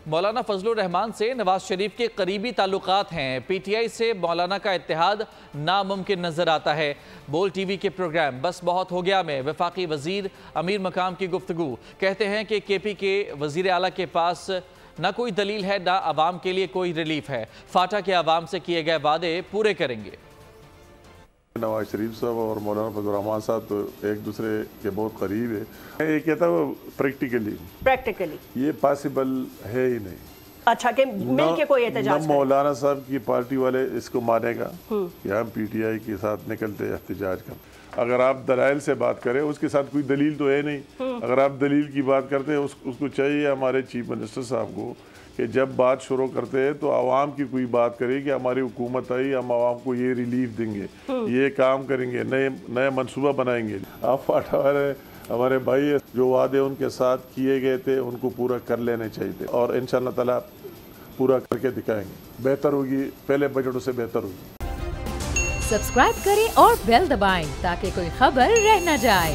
मौलाना फजलुर रहमान से नवाज शरीफ के करीबी ताल्लुकात हैं। पीटीआई से मौलाना का इत्तेहाद नामुमकिन नजर आता है। बोल टीवी के प्रोग्राम बस बहुत हो गया में वफाकी वजीर अमीर मकाम की गुफ्तगू, कहते हैं कि केपी के वजीर आला के पास न कोई दलील है, न आवाम के लिए कोई रिलीफ है। फाटा के आवाम से किए गए वादे पूरे करेंगे। नवाज शरीफ साहब और मौलाना फजलुर रहमान साहब तो एक दूसरे के बहुत करीब है। ये कहता है प्रैक्टिकली ये पॉसिबल है ही नहीं। अच्छा कि मिल के कोई एहतजाज न मौलाना साहब की पार्टी वाले इसको मानेगा कि हम पीटीआई के साथ निकलते एहतजाज कर। अगर आप दलाइल से बात करें, उसके साथ कोई दलील तो है नहीं। अगर आप दलील की बात करते हैं, उसको चाहिए हमारे चीफ मिनिस्टर साहब को कि जब बात शुरू करते हैं तो आवाम की कोई बात करे कि हमारी हुकूमत आई, हम आवाम को ये रिलीफ देंगे, ये काम करेंगे, नए मनसूबा बनाएंगे। आप फाटा वाले हमारे भाई जो वादे उनके साथ किए गए थे उनको पूरा कर लेने चाहिए और इंशाअल्लाह ताला पूरा करके दिखाएंगे। बेहतर होगी, पहले बजटों से बेहतर होगी। सब्सक्राइब करें और बेल दबाएं ताकि कोई खबर रह न जाए।